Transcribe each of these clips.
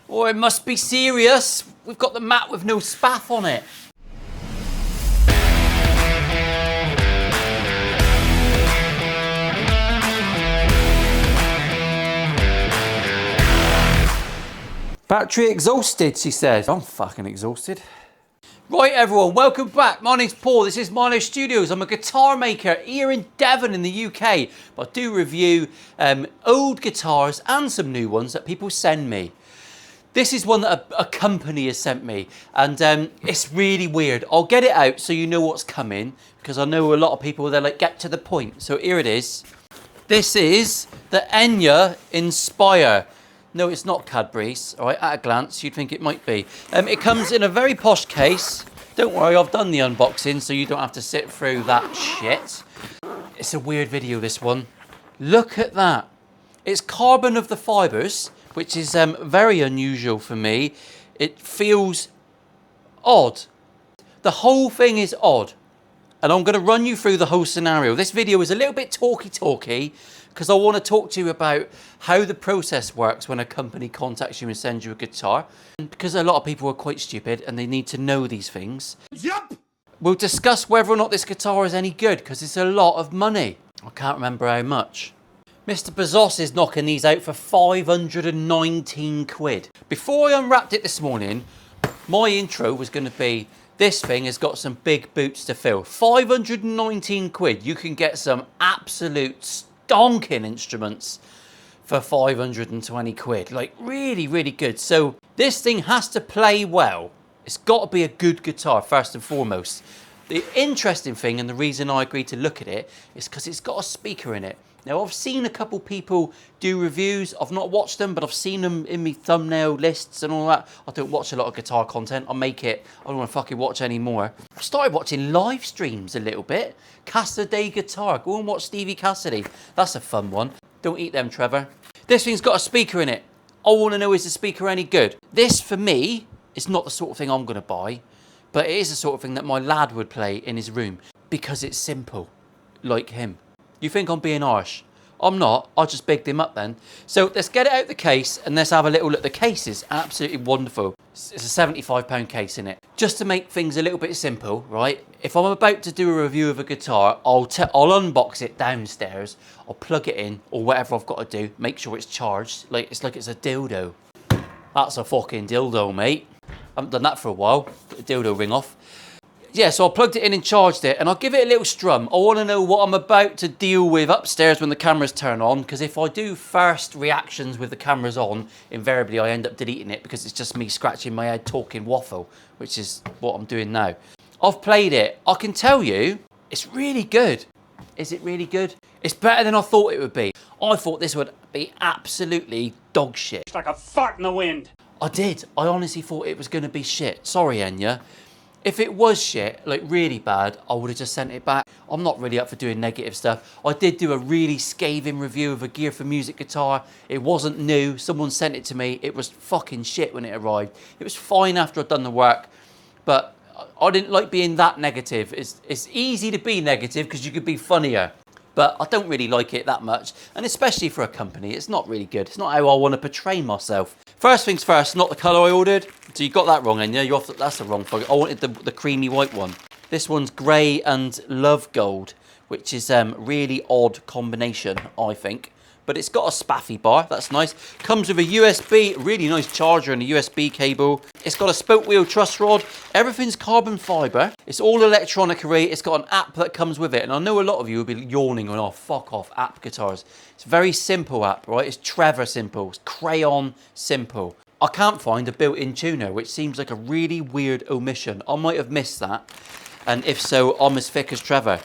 Oh, it must be serious. We've got the mat with no spaff on it. Battery exhausted, she said. I'm fucking exhausted. Right, everyone, welcome back. My name's Paul. This is Milehousestudios. I'm a guitar maker here in Devon in the UK. But I do review old guitars and some new ones that people send me. This is one that a company has sent me, and it's really weird. I'll get it out so you know what's coming, because I know a lot of people, they're like, get to the point. So here it is. This is the Enya Inspire. No, it's not Cadbury's. All right, at a glance, you'd think it might be. It comes in a very posh case. Don't worry, I've done the unboxing, so you don't have to sit through that shit. It's a weird video, this one. Look at that. It's carbon of the fibres, which is very unusual for me. It feels odd. The whole thing is odd. And I'm going to run you through the whole scenario. This video is a little bit talky, because I want to talk to you about how the process works when a company contacts you and sends you a guitar. And because a lot of people are quite stupid and they need to know these things. Yep. We'll discuss whether or not this guitar is any good, because it's a lot of money. I can't remember how much. Mr. Bezos is knocking these out for 519 quid. Before I unwrapped it this morning, my intro was going to be, this thing has got some big boots to fill. 519 quid. You can get some absolute stonking instruments for 520 quid. Like, really, really good. So this thing has to play well. It's got to be a good guitar, first and foremost. The interesting thing, and the reason I agreed to look at it, is because it's got a speaker in it. Now, I've seen a couple people do reviews. I've not watched them, but I've seen them in my thumbnail lists and all that. I don't watch a lot of guitar content. I make it. I don't want to fucking watch anymore. I started watching live streams a little bit. Cassidy Guitar. Go and watch Stevie Cassidy. That's a fun one. Don't eat them, Trevor. This thing's got a speaker in it. I want to know, is the speaker any good? This, for me, is not the sort of thing I'm going to buy, but it is the sort of thing that my lad would play in his room because it's simple, like him. You think I'm being harsh? I'm not. I just bigged him up then. So let's get it out the case and let's have a little look. The case is absolutely wonderful. It's a £75 case in it. Just to make things a little bit simple, right? If I'm about to do a review of a guitar, I'll unbox it downstairs. I'll plug it in or whatever I've got to do. Make sure it's charged. Like it's a dildo. That's a fucking dildo, mate. I haven't done that for a while. Get the dildo ring off. Yeah, so I plugged it in and charged it, and I'll give it a little strum. I want to know what I'm about to deal with upstairs when the cameras turn on, because if I do first reactions with the cameras on, invariably I end up deleting it because it's just me scratching my head talking waffle, which is what I'm doing now. I've played it. I can tell you, it's really good. Is it really good? It's better than I thought it would be. I thought this would be absolutely dog shit. It's like a fart in the wind. I did. I honestly thought it was going to be shit. Sorry, Enya. If it was shit, like really bad, I would have just sent it back. I'm not really up for doing negative stuff. I did do a really scathing review of a Gear for Music guitar. It wasn't new. Someone sent it to me. It was fucking shit when it arrived. It was fine after I'd done the work, but I didn't like being that negative. It's easy to be negative because you could be funnier, but I don't really like it that much. And especially for a company, it's not really good. It's not how I want to portray myself. First things first, not the colour I ordered. So you got that wrong, Enya. That's the wrong fucking. I wanted the creamy white one. This one's grey and love gold, which is really odd combination, I think. But it's got a spaffy bar. That's nice. Comes with a USB, really nice charger and a USB cable. It's got a spoke wheel truss rod. Everything's carbon fibre. It's all electronica-y. It's got an app that comes with it. And I know a lot of you will be yawning on, oh, fuck off, app guitars. It's a very simple app, right? It's Trevor simple. It's crayon simple. I can't find a built-in tuner, which seems like a really weird omission. I might have missed that. And if so, I'm as thick as Trevor.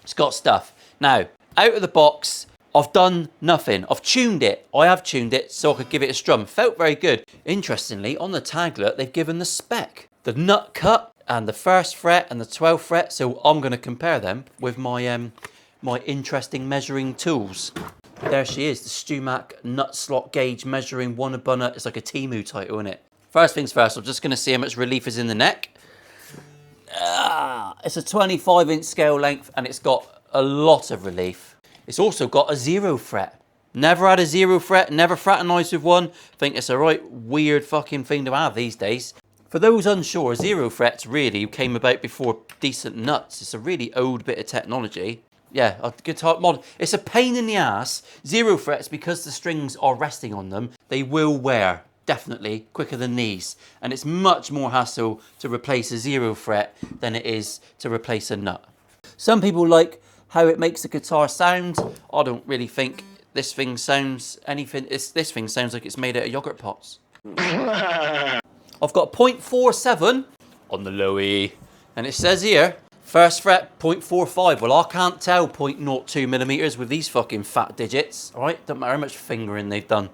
It's got stuff. Now, out of the box, I've done nothing. I've tuned it. I have tuned it so I could give it a strum. Felt very good. Interestingly, on the taglet, they've given the spec. The nut cut and the 1st fret and the 12th fret. So I'm going to compare them with my my interesting measuring tools. There she is, the Stumac nut slot gauge measuring Wannabunna. It's like a Temu title, isn't it? First things first, I'm just going to see how much relief is in the neck. It's a 25-inch scale length and it's got a lot of relief. It's also got a 0 fret. Never had a 0 fret, never fraternised with one. Think it's a right weird fucking thing to have these days. For those unsure, 0 frets really came about before decent nuts. It's a really old bit of technology. Yeah, a guitar mod. It's a pain in the ass. 0 frets, because the strings are resting on them, they will wear, definitely, quicker than these. And it's much more hassle to replace a 0 fret than it is to replace a nut. Some people like how it makes the guitar sound. I don't really think this thing sounds anything. This thing sounds like it's made out of yogurt pots. I've got 0.47 on the low E, and it says here, first fret 0.45. Well, I can't tell 0.02 millimeters with these fucking fat digits. All right, don't matter how much fingering they've done.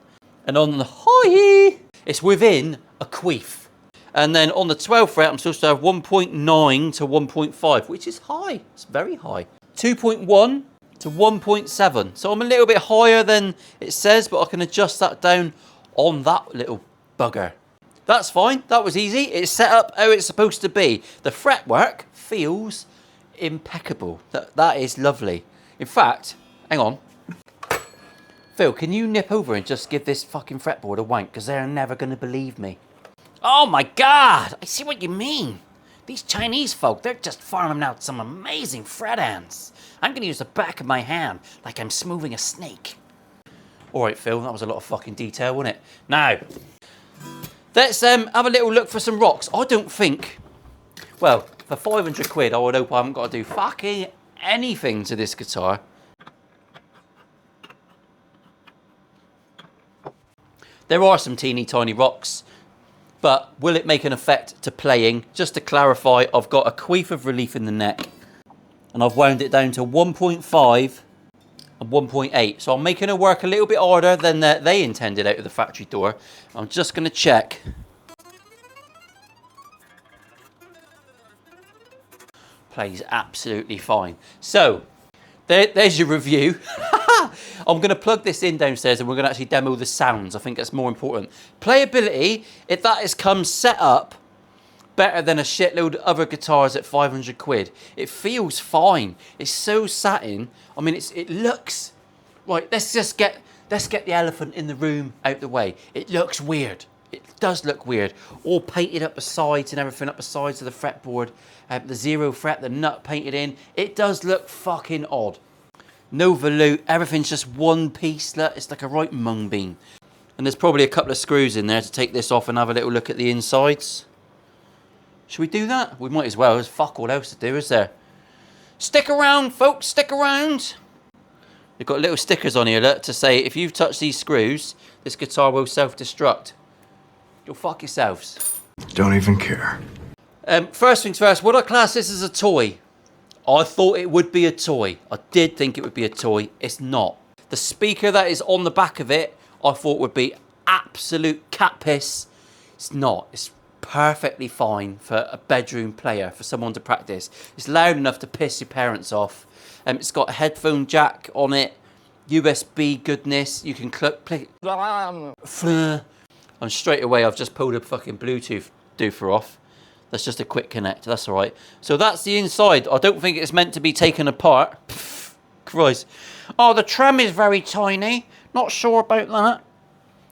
And on the high E, it's within a queef. And then on the 12th fret, I'm supposed to have 1.9 to 1.5, which is high. It's very high. 2.1 to 1.7. So I'm a little bit higher than it says, but I can adjust that down on that little bugger. That's fine. That was easy. It's set up how it's supposed to be. The fretwork feels impeccable. That is lovely. In fact, hang on. Phil, can you nip over and just give this fucking fretboard a wank? Because they're never going to believe me. Oh my God. I see what you mean. These Chinese folk, they're just farming out some amazing fret ends. I'm going to use the back of my hand like I'm smoothing a snake. All right, Phil, that was a lot of fucking detail, wasn't it? Now, let's have a little look for some rocks. I don't think, well, for 500 quid, I would hope I haven't got to do fucking anything to this guitar. There are some teeny tiny rocks. But will it make an effect to playing? Just to clarify, I've got a queef of relief in the neck and I've wound it down to 1.5 and 1.8. So I'm making it work a little bit harder than they intended out of the factory door. I'm just going to check. Plays absolutely fine. So there's your review. I'm going to plug this in downstairs and we're going to actually demo the sounds. I think that's more important. Playability, if that has come set up better than a shitload of other guitars at 500 quid. It feels fine. It's so satin. I mean, it looks... Right, let's get the elephant in the room out the way. It looks weird. It does look weird. All painted up the sides and everything up the sides of the fretboard. The 0 fret, the nut painted in. It does look fucking odd. No volute, everything's just one piece. Look, it's like a right mung bean. And there's probably a couple of screws in there to take this off and have a little look at the insides. Should we do that? We might as well. There's fuck all else to do, is there? Stick around, folks, stick around. They've got little stickers on here, look, to say if you've touched these screws, this guitar will self-destruct. You'll fuck yourselves. Don't even care. First things first, would I class this as a toy? I thought it would be a toy. I did think it would be a toy. It's not. The speaker that is on the back of it, I thought would be absolute cat piss. It's not. It's perfectly fine for a bedroom player, for someone to practice. It's loud enough to piss your parents off. It's got a headphone jack on it. USB goodness. You can click. And straight away, I've just pulled a fucking Bluetooth doofer off. That's just a quick connect, that's all right. So that's the inside. I don't think it's meant to be taken apart. Pff, Christ. Oh, the trim is very tiny. Not sure about that.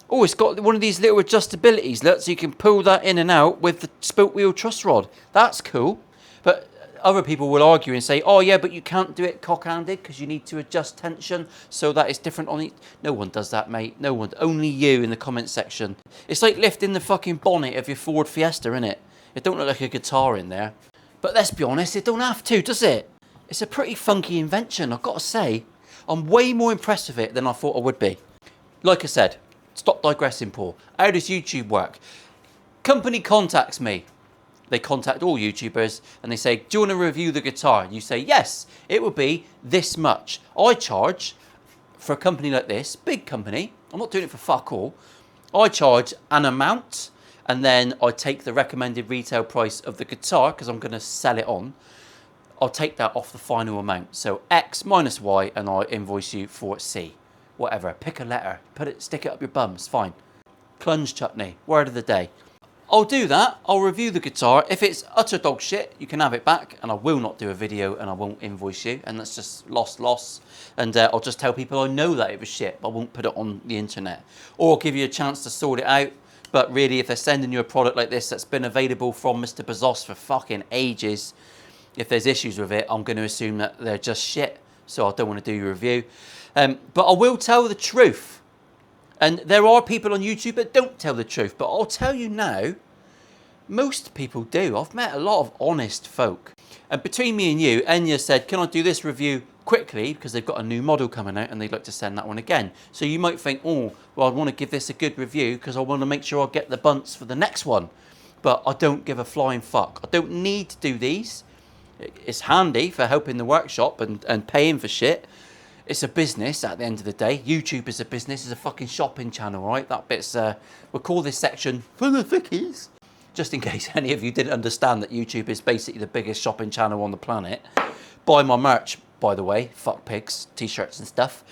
Oh, it's got one of these little adjustabilities, look, so you can pull that in and out with the spoke wheel truss rod. That's cool. But other people will argue and say, oh yeah, but you can't do it cock-handed because you need to adjust tension so that it's different on each. No one does that, mate. No one. Only you in the comments section. It's like lifting the fucking bonnet of your Ford Fiesta, innit? It don't look like a guitar in there. But let's be honest, it don't have to, does it? It's a pretty funky invention, I've got to say. I'm way more impressed with it than I thought I would be. Like I said, stop digressing, Paul. How does YouTube work? Company contacts me. They contact all YouTubers and they say, do you want to review the guitar? You say, yes, it would be this much. I charge, for a company like this, big company, I'm not doing it for fuck all, I charge an amount. And then I take the recommended retail price of the guitar because I'm going to sell it on. I'll take that off the final amount. So X minus Y and I invoice you for C. Whatever. Pick a letter. Stick it up your bum. It's fine. Clunge chutney. Word of the day. I'll do that. I'll review the guitar. If it's utter dog shit, you can have it back, and I will not do a video, and I won't invoice you, and that's just loss. And I'll just tell people I know that it was shit, but I won't put it on the internet. Or I'll give you a chance to sort it out. But really, if they're sending you a product like this that's been available from Mr. Bezos for fucking ages, if there's issues with it, I'm going to assume that they're just shit. So I don't want to do your review. But I will tell the truth. And there are people on YouTube that don't tell the truth. But I'll tell you now, most people do. I've met a lot of honest folk. And between me and you, Enya said, can I do this review quickly? Because they've got a new model coming out and they'd like to send that one again. So you might think, oh, well, I want to give this a good review because I want to make sure I get the bunts for the next one. But I don't give a flying fuck. I don't need to do these. It's handy for helping the workshop and paying for shit. It's a business at the end of the day. YouTube is a business. It's a fucking shopping channel, right? That bit's, we'll call this section for the thickies. Just in case any of you didn't understand that YouTube is basically the biggest shopping channel on the planet. Buy my merch, by the way. Fuck pigs, t-shirts and stuff.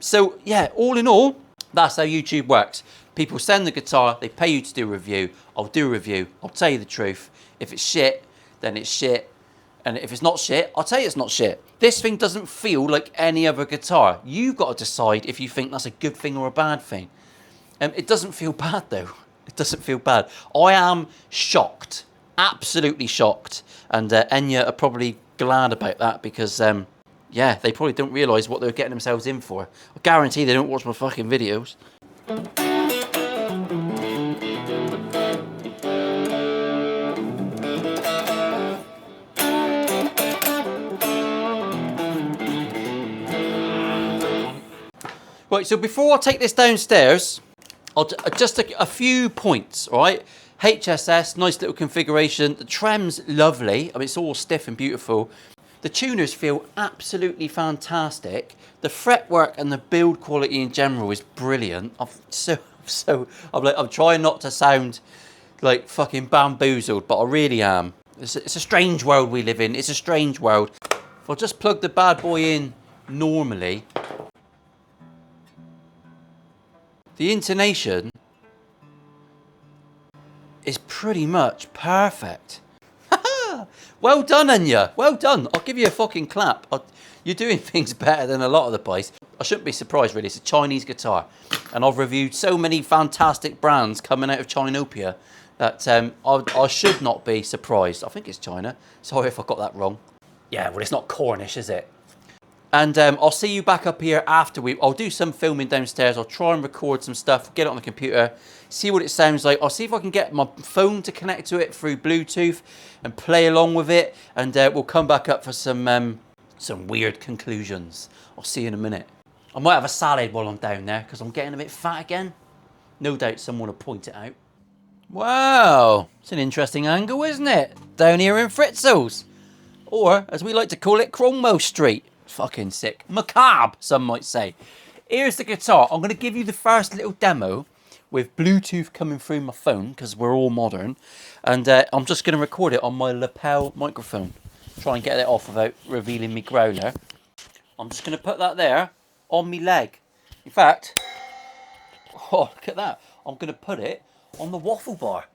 So, yeah, all in all, that's how YouTube works. People send the guitar, they pay you to do a review. I'll do a review. I'll tell you the truth. If it's shit, then it's shit. And if it's not shit, I'll tell you it's not shit. This thing doesn't feel like any other guitar. You've got to decide if you think that's a good thing or a bad thing. It doesn't feel bad, though. It doesn't feel bad. I am shocked, absolutely shocked. And Enya are probably glad about that because, yeah, they probably don't realise what they're getting themselves in for. I guarantee they don't watch my fucking videos. Right, so before I take this downstairs, just a few points, all right? HSS, nice little configuration. The trem's lovely. I mean, it's all stiff and beautiful. The tuners feel absolutely fantastic. The fretwork and the build quality in general is brilliant. I'm trying not to sound like fucking bamboozled, but I really am. It's a strange world we live in. It's a strange world. If I just plug the bad boy in normally, the intonation is pretty much perfect. Well done, Enya. Well done. I'll give you a fucking clap. You're doing things better than a lot of the place. I shouldn't be surprised, really. It's a Chinese guitar. And I've reviewed so many fantastic brands coming out of Chinopia that I should not be surprised. I think it's China. Sorry if I got that wrong. Yeah, well, it's not Cornish, is it? And I'll see you back up here after I'll do some filming downstairs. I'll try and record some stuff, get it on the computer, see what it sounds like. I'll see if I can get my phone to connect to it through Bluetooth and play along with it. And we'll come back up for some weird conclusions. I'll see you in a minute. I might have a salad while I'm down there because I'm getting a bit fat again. No doubt someone will point it out. Wow, it's an interesting angle, isn't it? Down here in Fritzels. Or, as we like to call it, Cromwell Street. Fucking sick. Macabre, some might say. Here's the guitar. I'm going to give you the first little demo with Bluetooth coming through my phone because we're all modern. And I'm just going to record it on my lapel microphone. Try and get it off without revealing me growler. I'm just going to put that there on my leg. In fact, oh, look at that. I'm going to put it on the waffle bar.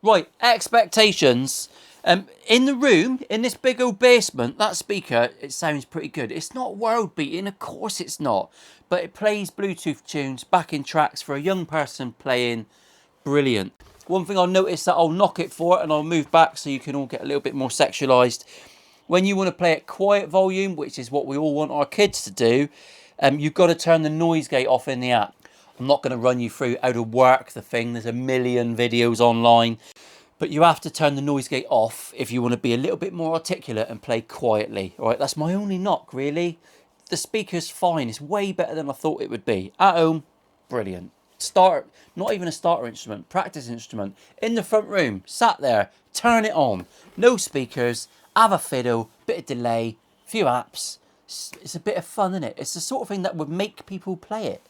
Right, expectations. In the room, in this big old basement, that speaker, it sounds pretty good. It's not world beating, of course it's not. But it plays Bluetooth tunes, backing tracks for a young person playing. Brilliant. One thing I'll notice that I'll knock it for and I'll move back so you can all get a little bit more sexualized. When you want to play at quiet volume, which is what we all want our kids to do, you've got to turn the noise gate off in the app. I'm not going to run you through how to work the thing. There's a million videos online. But you have to turn the noise gate off if you want to be a little bit more articulate and play quietly. All right, that's my only knock, really. The speaker's fine. It's way better than I thought it would be. At home, brilliant. Start, not even a starter instrument, practice instrument. In the front room, sat there, turn it on. No speakers, have a fiddle, bit of delay, few apps. It's a bit of fun, isn't it? It's the sort of thing that would make people play it.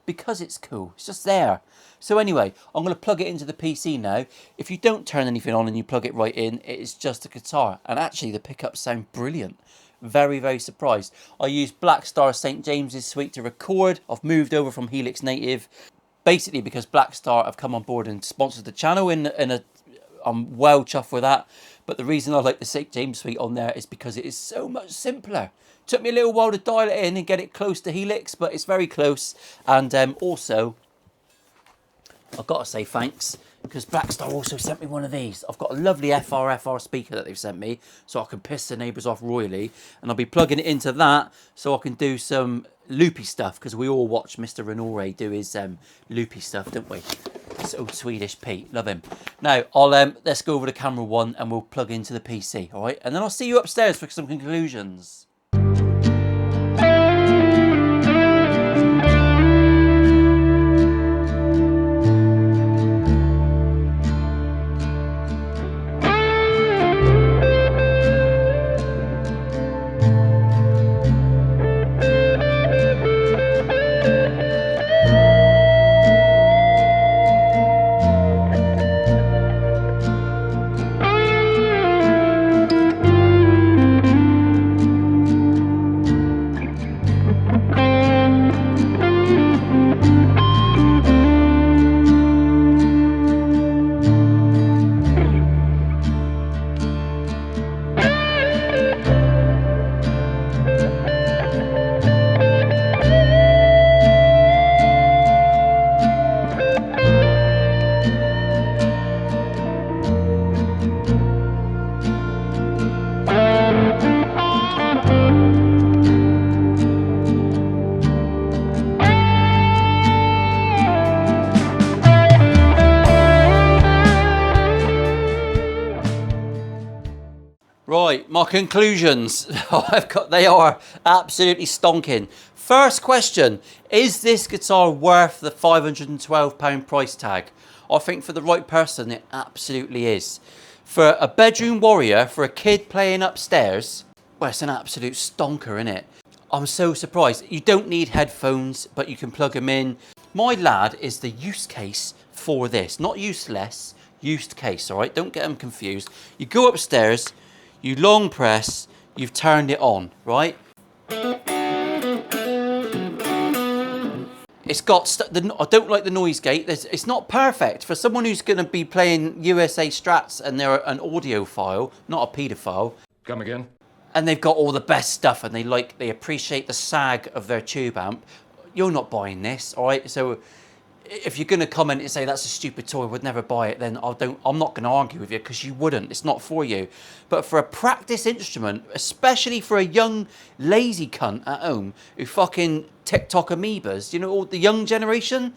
Because it's cool. It's just there. So anyway, I'm going to plug it into the PC now. If you don't turn anything on and you plug it right in, it is just a guitar. And actually the pickups sound brilliant. Very, very surprised. I used Blackstar St. James's Suite to record. I've moved over from Helix Native. Basically because Blackstar have come on board and sponsored the channel I'm well chuffed with that. But the reason I like the St. James Suite on there is because it is so much simpler. Took me a little while to dial it in and get it close to Helix, but it's very close. And also, I've got to say thanks, because Blackstar also sent me one of these. I've got a lovely FR speaker that they've sent me, so I can piss the neighbours off royally. And I'll be plugging it into that, so I can do some loopy stuff, because we all watch Mr. Renore do his loopy stuff, don't we? This old Swedish Pete, love him. Now, let's go over to camera 1 and we'll plug into the PC, all right? And then I'll see you upstairs for some conclusions. Right, my conclusions. They are absolutely stonking. First question, is this guitar worth the £512 price tag? I think for the right person, it absolutely is. For a bedroom warrior, for a kid playing upstairs, well, it's an absolute stonker, isn't it? I'm so surprised. You don't need headphones, but you can plug them in. My lad is the use case for this. Not useless, use case, all right? Don't get them confused. You go upstairs, you long press, you've turned it on, right? It's got, I don't like the noise gate. It's not perfect. For someone who's going to be playing USA Strats and they're an audiophile, not a paedophile. Come again? And they've got all the best stuff and they appreciate the sag of their tube amp. You're not buying this, all right? So if you're going to comment and say that's a stupid toy, would never buy it, then I'm not going to argue with you, because you wouldn't. It's not for you. But for a practice instrument, especially for a young lazy cunt at home who fucking TikTok amoebas, you know, all the young generation,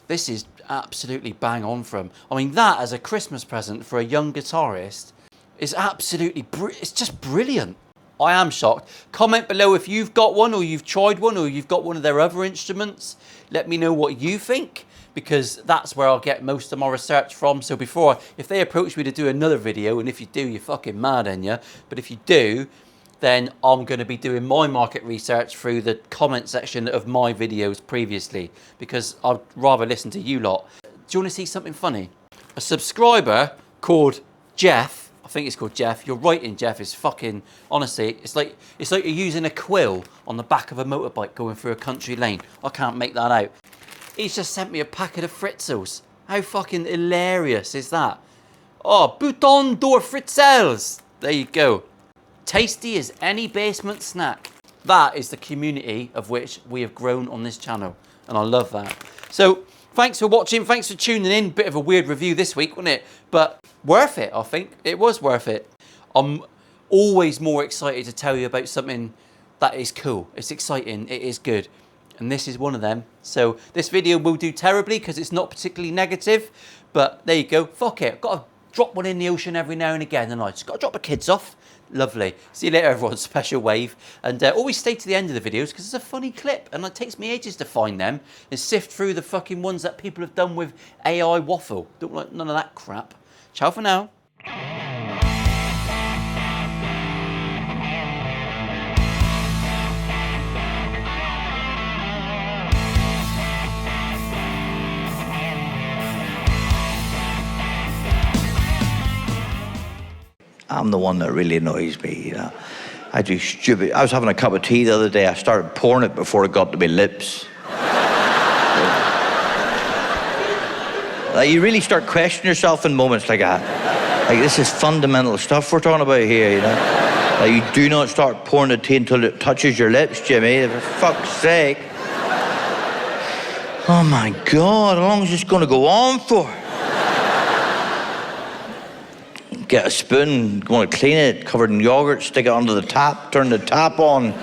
this is absolutely bang on for them. I mean, that as a Christmas present for a young guitarist is absolutely, it's just brilliant. I am shocked. Comment below if you've got one, or you've tried one, or you've got one of their other instruments. Let me know what you think, because that's where I'll get most of my research from. So if they approach me to do another video, and if you do, you're fucking mad, Enya. But if you do, then I'm going to be doing my market research through the comment section of my videos previously, because I'd rather listen to you lot. Do you want to see something funny? A subscriber called Jeff, I think it's called Jeff. Your writing, Jeff, is fucking, honestly, it's like you're using a quill on the back of a motorbike going through a country lane. I can't make that out. He's just sent me a packet of Fritzels. How fucking hilarious is that? Oh, Bouton d'Or Fritzels. There you go. Tasty as any basement snack. That is the community of which we have grown on this channel, and I love that. So thanks for watching, thanks for tuning in. Bit of a weird review this week, wasn't it? But worth it, I think. It was worth it. I'm always more excited to tell you about something that is cool. It's exciting, it is good. And this is one of them. So this video will do terribly because it's not particularly negative, but there you go. Fuck it, I've got to drop one in the ocean every now and again, and I just got to drop the kids off. Lovely. See you later, everyone. Special wave. And always stay to the end of the videos because it's a funny clip and it takes me ages to find them and sift through the fucking ones that people have done with AI waffle. Don't like none of that crap. Ciao for now. I'm the one that really annoys me, you know. I do stupid. I was having a cup of tea the other day. I started pouring it before it got to my lips. Like, you really start questioning yourself in moments like that. Like, this is fundamental stuff we're talking about here, you know. Like, you do not start pouring the tea until it touches your lips, Jimmy, for fuck's sake. Oh my God, how long is this going to go on for? Get a spoon, go and clean it, covered in yogurt, stick it under the tap, turn the tap on.